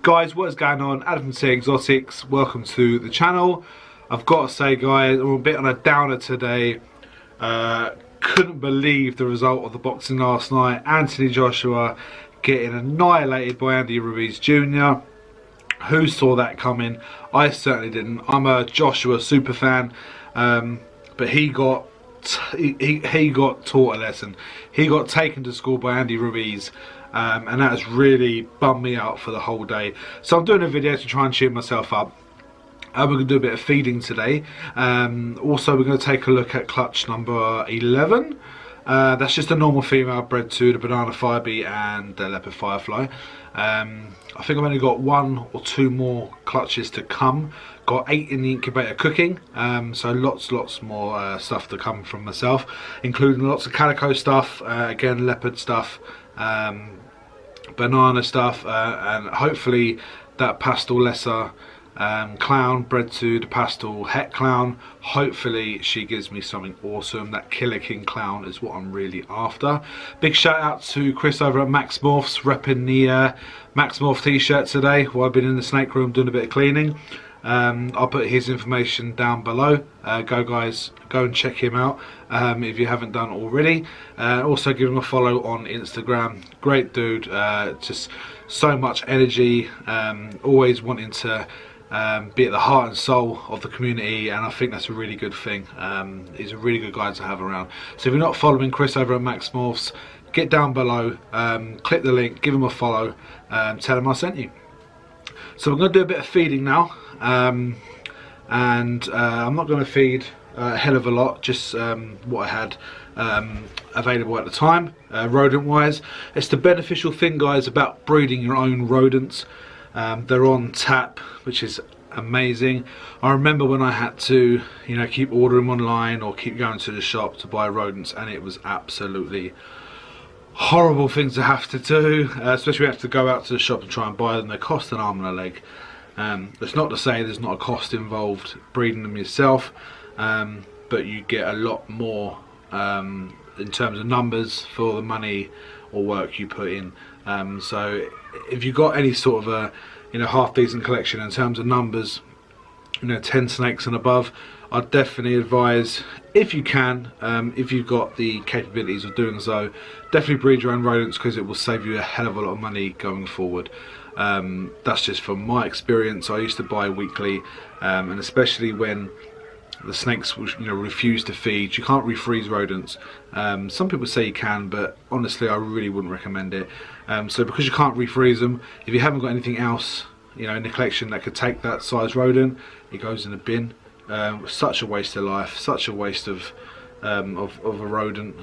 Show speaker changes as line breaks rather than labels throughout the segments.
Guys, what is going on? Adam from Sea Exotics. Welcome to the channel. I've got to say, guys, I'm a bit on a downer today. Couldn't believe the result of the boxing last night. Anthony Joshua getting annihilated by Andy Ruiz Jr. Who saw that coming? I certainly didn't. I'm a Joshua super fan, but he got taught a lesson. He got taken to school by Andy Ruiz. And that has really bummed me out for the whole day. So I'm doing a video to try and cheer myself up. We're going to do a bit of feeding today. Also, we're going to take a look at clutch number 11. That's just a normal female bred to the banana firebee and the leopard firefly. I think I've only got 1 or 2 more clutches to come. Got 8 in the incubator cooking, so lots more stuff to come from myself, including lots of calico stuff, again leopard stuff, banana stuff, and hopefully that pastel lesser clown bred to the pastel het clown. Hopefully she gives me something awesome. That killer king clown is what I'm really after. Big shout out to Chris over at Max Morphs, repping the Max Morph t-shirt today while I've been in the snake room doing a bit of cleaning. I'll put his information down below. Go guys, go and check him out if you haven't done already. Also give him a follow on Instagram. Great dude, just so much energy, always wanting to be at the heart and soul of the community, and I think that's a really good thing. He's a really good guy to have around. So if you're not following Chris over at Max Morphs, get down below, click the link, give him a follow, tell him I sent you. So we're going to do a bit of feeding now, and I'm not going to feed a hell of a lot, just what I had available at the time, rodent wise. It's the beneficial thing, guys, about breeding your own rodents. They're on tap, which is amazing. I remember when I had to, you know, keep ordering online or keep going to the shop to buy rodents, and it was absolutely horrible things to have to do, especially when you have to go out to the shop and try and buy them. They cost an arm and a leg. That's not to say there's not a cost involved breeding them yourself, but you get a lot more in terms of numbers for the money or work you put in. So if you've got any sort of a, you know, half decent collection in terms of numbers, you know, 10 snakes and above, I'd definitely advise, if you can, if you've got the capabilities of doing so, definitely breed your own rodents, because it will save you a hell of a lot of money going forward. That's just from my experience. I used to buy weekly, and especially when the snakes will, you know, refuse to feed. You can't refreeze rodents. Some people say you can, but honestly I really wouldn't recommend it. So because you can't refreeze them, if you haven't got anything else, you know, in the collection that could take that size rodent, it goes in a bin. Such a waste of life, such a waste of a rodent.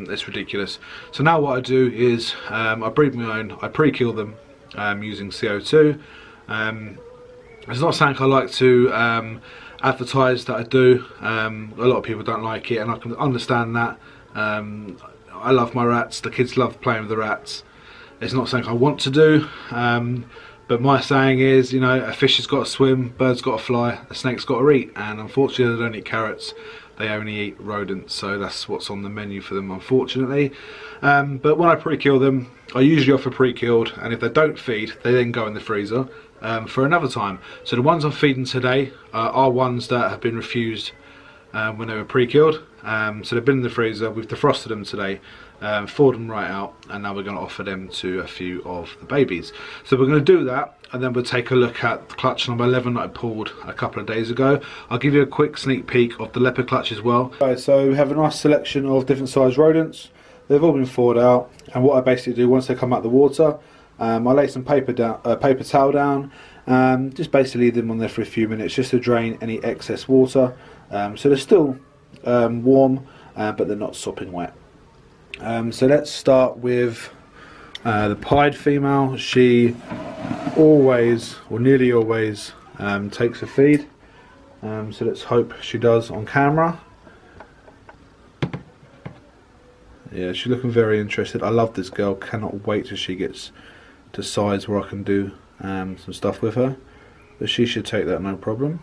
It's ridiculous. So now what I do is I breed my own. I pre-kill them using CO2. It's not something I like to advertise that I do. A lot of people don't like it, and I can understand that. I love my rats. The kids love playing with the rats. It's not something I want to do. But my saying is, you know, a fish has got to swim, bird's got to fly, a snake's got to eat, and unfortunately they don't eat carrots, they only eat rodents, so that's what's on the menu for them, unfortunately. But when I pre-kill them, I usually offer pre-killed, and if they don't feed, they then go in the freezer for another time. So the ones I'm feeding today are ones that have been refused when they were pre-killed. So they've been in the freezer, we've defrosted them today, thawed them right out, and now we're going to offer them to a few of the babies. So we're going to do that, and then we'll take a look at clutch number 11 that I pulled a couple of days ago. I'll give you a quick sneak peek of the leopard clutch as well. Okay, so we have a nice selection of different size rodents. They've all been thawed out, and what I basically do once they come out of the water, I lay some paper towel down, just basically leave them on there for a few minutes just to drain any excess water. So they're still warm, but they're not sopping wet. So let's start with the pied female. She always, or nearly always, takes a feed. So let's hope she does on camera. Yeah, she's looking very interested. I love this girl. Cannot wait till she gets to size where I can do some stuff with her. But she should take that no problem.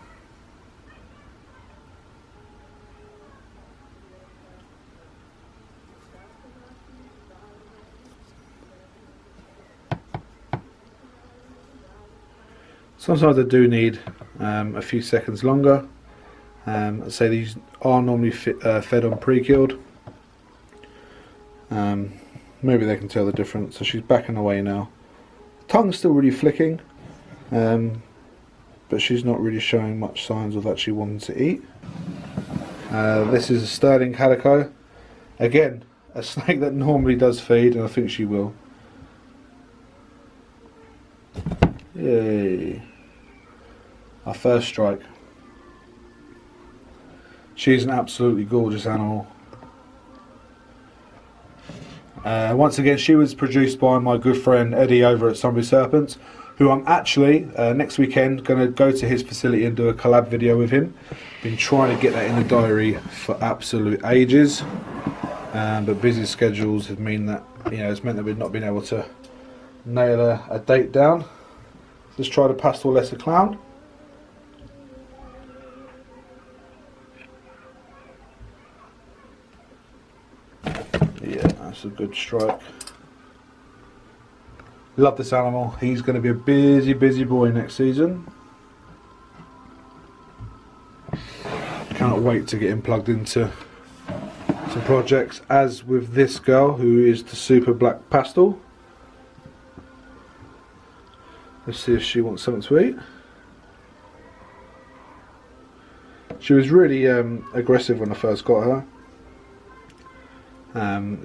Sometimes I do need a few seconds longer. I'd say these are normally fed on pre-killed. Maybe they can tell the difference. So she's backing away now. Tongue's still really flicking, but she's not really showing much signs of actually wanting to eat. This is a sterling calico. Again, a snake that normally does feed, and I think she will. Yay. Our first strike. She's an absolutely gorgeous animal. Once again, she was produced by my good friend Eddie over at Sunbury Serpents, who I'm actually, next weekend, going to go to his facility and do a collab video with him. Been trying to get that in the diary for absolute ages, but busy schedules have meant that, it's meant that we've not been able to nail a date down. Let's try the pastel lesser clown. Yeah, that's a good strike. Love this animal. He's going to be a busy boy next season. Cannot wait to get him plugged into some projects, as with this girl who is the super black pastel. Let's see if she wants something to eat. She was really aggressive when I first got her.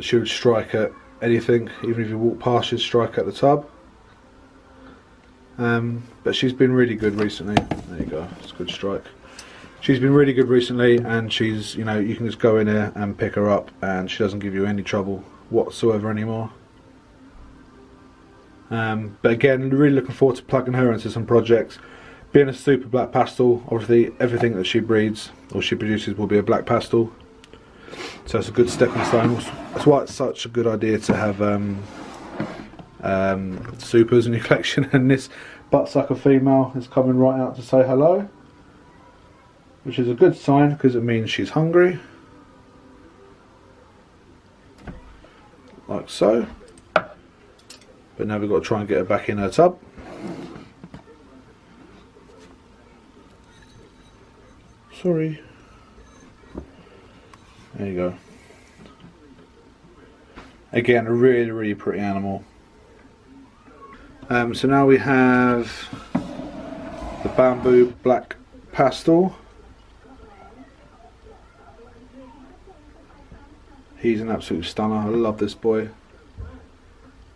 She would strike at anything, even if you walk past, she'd strike at the tub. But she's been really good recently. There you go, it's a good strike. She's been really good recently, and she's, you can just go in here and pick her up, and she doesn't give you any trouble whatsoever anymore. But again, really looking forward to plugging her into some projects. Being a super black pastel, obviously everything that she breeds or she produces will be a black pastel. So it's a good stepping stone. That's why it's such a good idea to have supers in your collection. And this buttsucker female is coming right out to say hello, which is a good sign because it means she's hungry. Like so. But now we've got to try and get her back in her tub. Sorry. There you go. Again, a really pretty animal. So now we have the bamboo black pastel. He's an absolute stunner. I love this boy.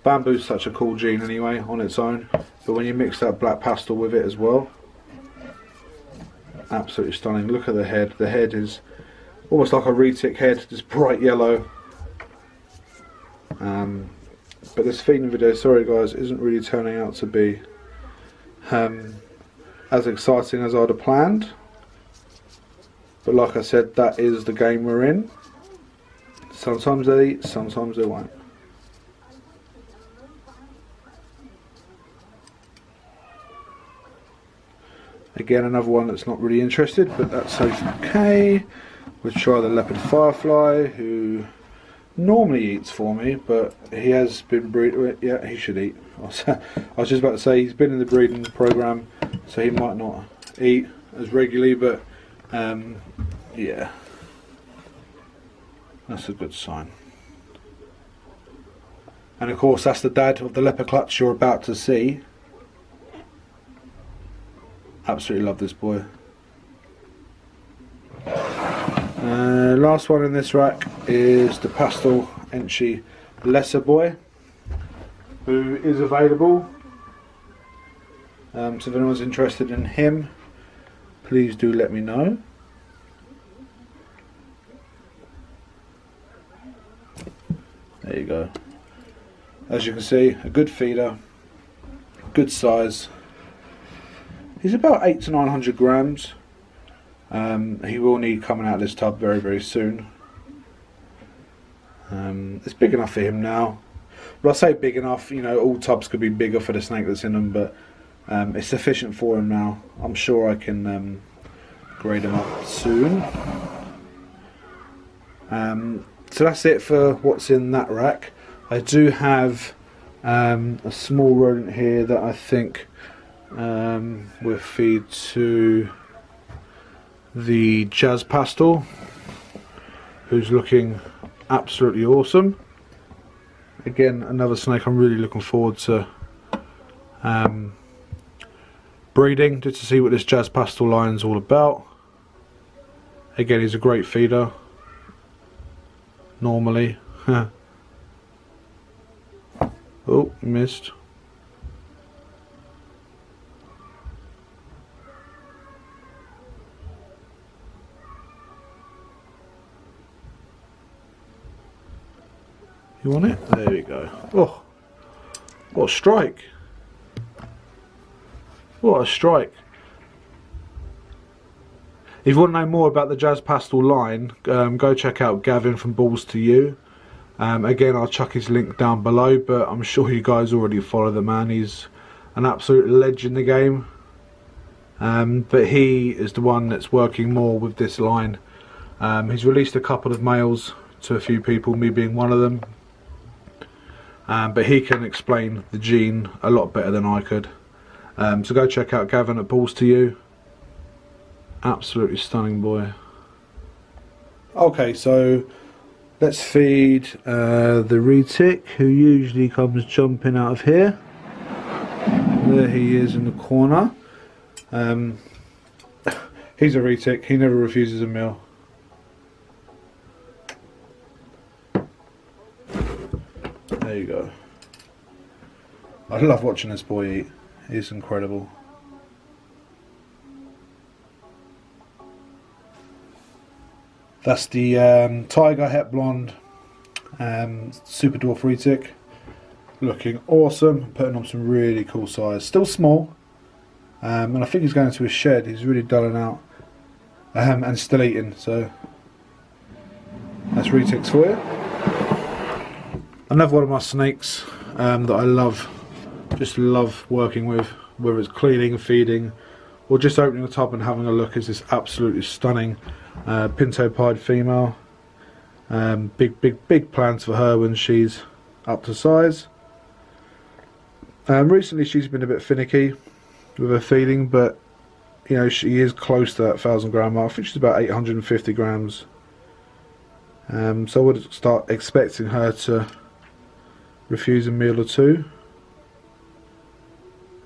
Bamboo's such a cool gene anyway on its own, but when you mix that black pastel with it as well, absolutely stunning. Look at the head. The head is almost like a retic head, just bright yellow. But this feeding video, sorry guys, isn't really turning out to be as exciting as I'd have planned. But like I said, that is the game we're in. Sometimes they eat, sometimes they won't. Again, another one that's not really interested, but that's okay. We'll try the leopard firefly, who normally eats for me, but he has been breeding. Yeah, he should eat. I was just about to say he's been in the breeding program, so he might not eat as regularly, but yeah, that's a good sign. And of course, that's the dad of the leopard clutch you're about to see. Absolutely love this boy. Last one in this rack is the pastel Enchi lesser boy, who is available. So if anyone's interested in him, please do let me know. There you go. As you can see, a good feeder, good size. He's about 800 to 900 grams. He will need coming out of this tub very soon. It's big enough for him now. But I say big enough, all tubs could be bigger for the snake that's in them, but it's sufficient for him now. I'm sure I can grade him up soon. So that's it for what's in that rack. I do have a small rodent here that I think We'll feed to the Jazz Pastel, who's looking absolutely awesome. Again, another snake I'm really looking forward to breeding, just to see what this Jazz Pastel line is all about. Again, he's a great feeder normally. Oh, missed. You want it? There we go. Oh, what a strike! What a strike! If you want to know more about the Jazz Pastel line, go check out Gavin from Balls to You. Again, I'll chuck his link down below, but I'm sure you guys already follow the man. He's an absolute legend in the game. But he is the one that's working more with this line. He's released a couple of males to a few people, me being one of them. But he can explain the gene a lot better than I could. So go check out Gavin at Balls to You. Absolutely stunning boy. Okay, so let's feed the Retic, who usually comes jumping out of here. There he is in the corner. He's a Retic, he never refuses a meal. There you go. I love watching this boy eat. He's incredible. That's the Tiger Het Blonde Super Dwarf Retic. Looking awesome, putting on some really cool size. Still small, and I think he's going to his shed. He's really dulling out and still eating, so that's Retics for you. Another one of my snakes that I love, just love working with, whether it's cleaning, feeding, or just opening the tub and having a look, is this absolutely stunning pinto pied female. Big plans for her when she's up to size. Recently she's been a bit finicky with her feeding, but you know, she is close to that 1,000 gram mark. I think she's about 850 grams. So I would start expecting her to refuse a meal or two,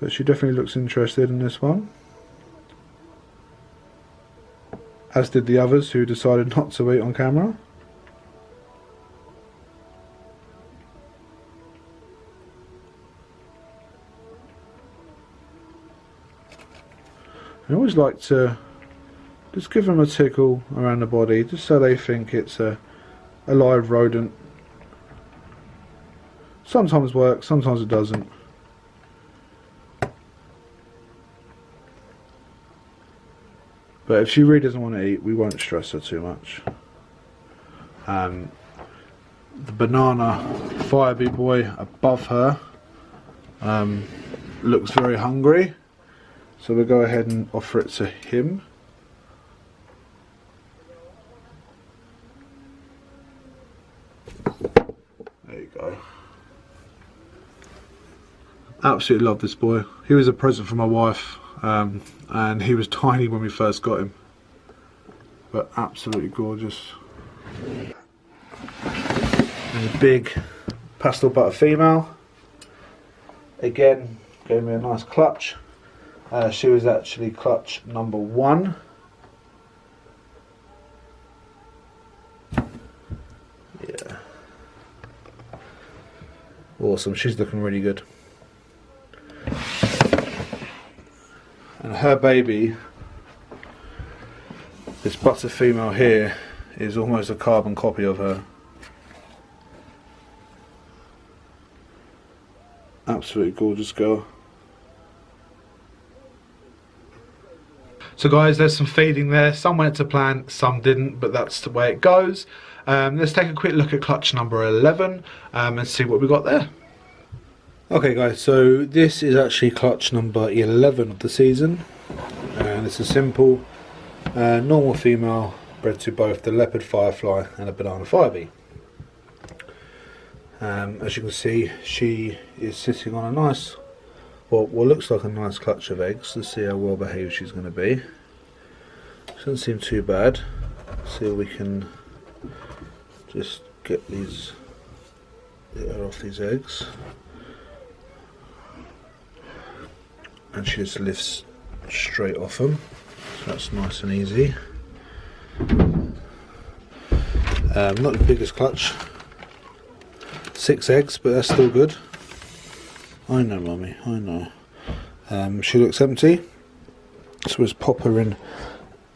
but she definitely looks interested in this one, as did the others who decided not to eat on camera. I always like to just give them a tickle around the body, just so they think it's a live rodent. Sometimes works, sometimes it doesn't. But if she really doesn't want to eat, we won't stress her too much. The banana Firebee boy above her looks very hungry, so we'll go ahead and offer it to him. There you go. Absolutely love this boy. He was a present from my wife, and he was tiny when we first got him, but absolutely gorgeous. And a big pastel butter female. Again, gave me a nice clutch. She was actually clutch number 1. Yeah. Awesome, she's looking really good. And her baby, this butter female here, is almost a carbon copy of her. Absolutely gorgeous girl. So guys, there's some feeding there. Some went to plan, some didn't, but that's the way it goes. Let's take a quick look at clutch number 11 and see what we got there. Okay guys, so this is actually clutch number 11 of the season, and it's a simple normal female bred to both the leopard firefly and a banana firebee. As you can see, she is sitting on a nice Well, what looks like a nice clutch of eggs. Let's see how well behaved she's going to be. Doesn't seem too bad. See if we can just get her off these eggs. And she just lifts straight off them. So that's nice and easy. Not the biggest clutch. 6 eggs, but that's still good. I know, Mummy, I know. She looks empty. So let's pop her in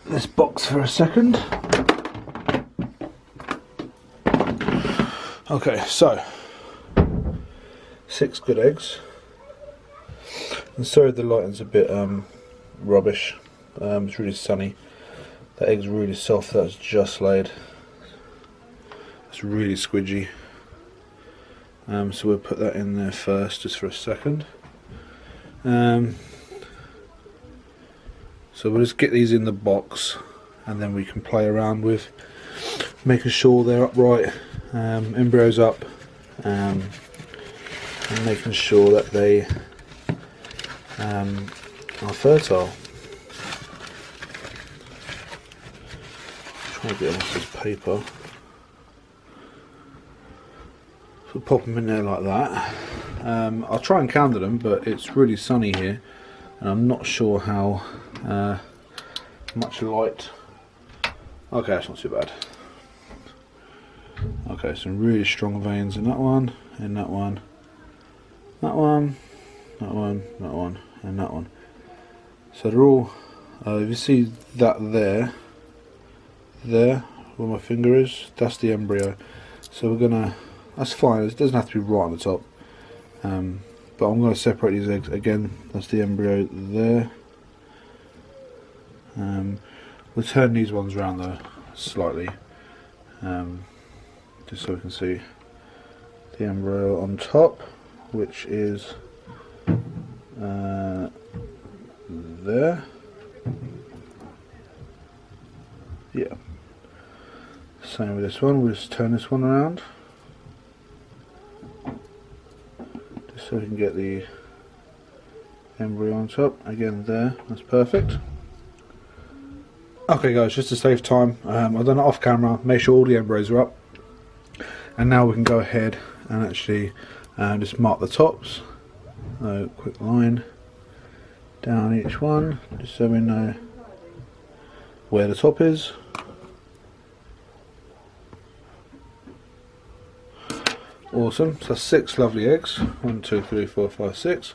this box for a second. Okay, so 6 good eggs. And sorry the lighting's a bit rubbish. It's really sunny. That egg's really soft. That's just laid. It's really squidgy. So we'll put that in there first, just for a second. So we'll just get these in the box, and then we can play around with making sure they're upright, embryos up, and making sure that they are fertile. Try to get off this paper. So pop them in there like that. I'll try and candle them, but it's really sunny here, and I'm not sure how much light. Okay, that's not too bad. Okay, some really strong veins in that one, in that one, that one, that one, that one, and that one. So they're all, if you see that there, where my finger is, that's the embryo. So we're gonna, that's fine, it doesn't have to be right on the top. But I'm going to separate these eggs again. That's the embryo there. We'll turn these ones around though slightly, just so we can see the embryo on top, which is there. Yeah. Same with this one. We'll just turn this one around, so we can get the embryo on top. Again there, that's perfect. Okay guys, just to save time, I've done it off camera, make sure all the embryos are up, and now we can go ahead and actually just mark the tops. So quick line down each one, just so we know where the top is. Awesome, so 6 lovely eggs. 1, 2, 3, 4, 5, 6.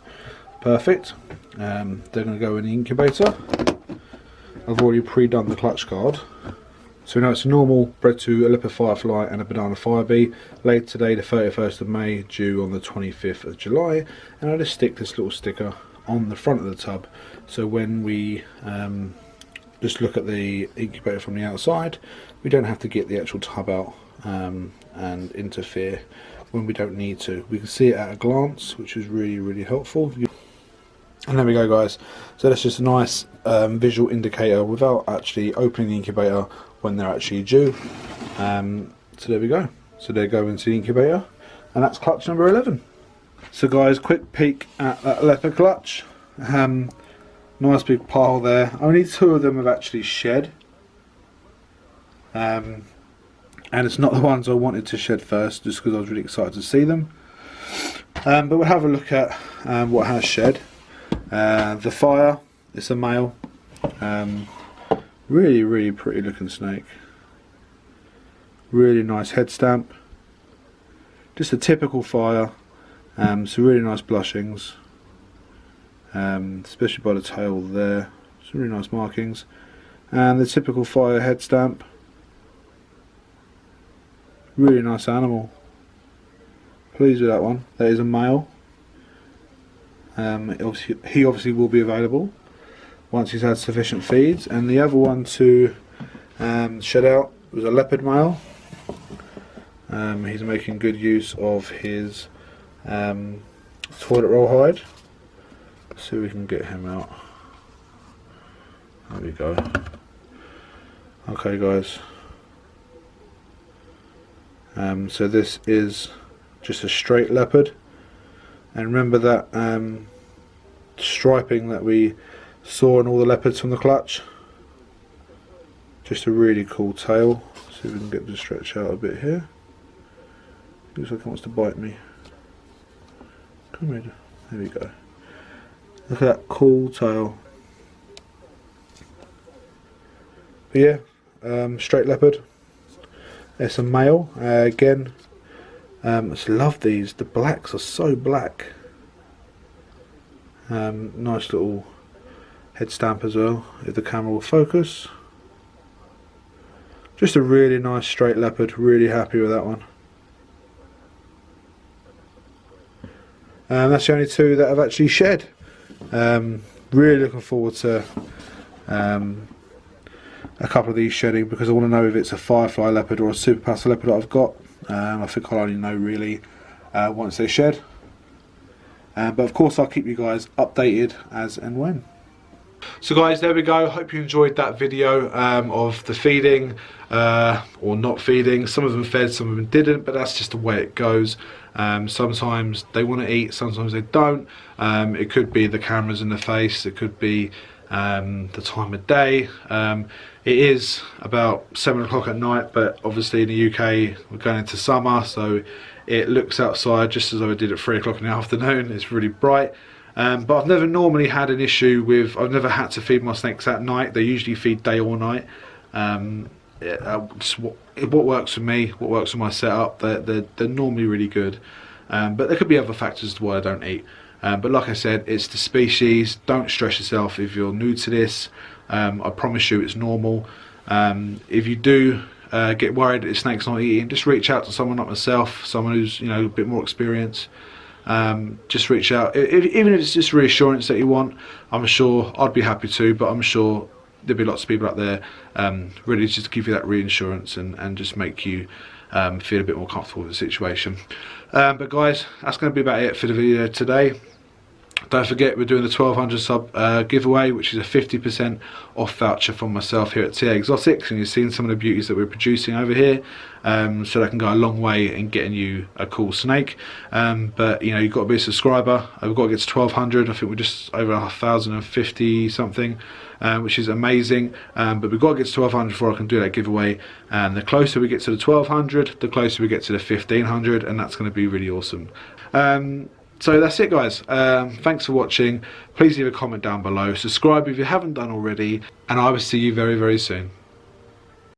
Perfect. They're going to go in the incubator. I've already pre-done the clutch card. So we know it's a normal, bred to a leopard firefly and a banana fire bee. Laid today, the 31st of May, due on the 25th of July. And I just stick this little sticker on the front of the tub. So when we just look at the incubator from the outside, we don't have to get the actual tub out and interfere when we don't need to. We can see it at a glance, which is really, really helpful. And there we go guys, so that's just a nice visual indicator without actually opening the incubator when they're actually due. So there we go, so they go into the incubator, and that's clutch number 11. So guys, quick peek at that leopard clutch. Nice big pile there. Only 2 of them have actually shed, and it's not the ones I wanted to shed first, just because I was really excited to see them. But we'll have a look at what has shed. The fire, it's a male. Really, really pretty looking snake. Really nice head stamp. Just a typical fire. Some really nice blushings, especially by the tail there. Some really nice markings. And the typical fire head stamp. Really nice animal. Pleased with that one. That is a male. He obviously will be available once he's had sufficient feeds. And the other one to shed out was a leopard male. He's making good use of his toilet roll hide. So we can get him out. There we go. Okay guys. So this is just a straight leopard, and remember that striping that we saw in all the leopards from the clutch. Just a really cool tail. See if we can get to stretch out a bit here. Looks like it wants to bite me. Come here. There we go. Look at that cool tail. But yeah, straight leopard. It's a male. Again, I just love these. The blacks are so black. Nice little head stamp as well, if the camera will focus. Just a really nice straight leopard. Really happy with that one. That's the only two that I've actually shed. Really looking forward to a couple of these shedding, because I want to know if it's a firefly leopard or a super pastel leopard that I've got. I think I'll only know really once they shed. But of course I'll keep you guys updated as and when. So guys, there we go. Hope you enjoyed that video of the feeding or not feeding. Some of them fed, some of them didn't, but that's just the way it goes. Sometimes they want to eat, sometimes they don't. It could be the cameras in the face, it could be the time of day. It is about 7 o'clock at night, but obviously in the UK we're going into summer, so it looks outside just as though it did at 3 o'clock in the afternoon. It's really bright. But I've never normally had an issue with, I've never had to feed my snakes at night. They usually feed day or night. What works for me, what works for my setup, they're normally really good. But there could be other factors to why I don't eat. But like I said, it's the species. Don't stress yourself if you're new to this. I promise you it's normal. If you do get worried that your snake's not eating, just reach out to someone like myself, someone who's, you know, a bit more experienced. Just reach out. Even if it's just reassurance that you want, I'm sure I'd be happy to, but I'm sure there'll be lots of people out there really just to give you that reassurance and just make you feel a bit more comfortable with the situation. But guys, that's going to be about it for the video today. Don't forget, we're doing the 1200 sub giveaway, which is a 50% off voucher from myself here at TA Exotics, and you've seen some of the beauties that we're producing over here, so that can go a long way in getting you a cool snake. But you know, you've got to be a subscriber. We've got to get to 1200. I think we're just over 1050 something, which is amazing. But we've got to get to 1200 before I can do that giveaway, and the closer we get to the 1200, the closer we get to the 1500, and that's going to be really awesome. So that's it guys, thanks for watching. Please leave a comment down below, subscribe if you haven't done already, and I will see you very, very soon.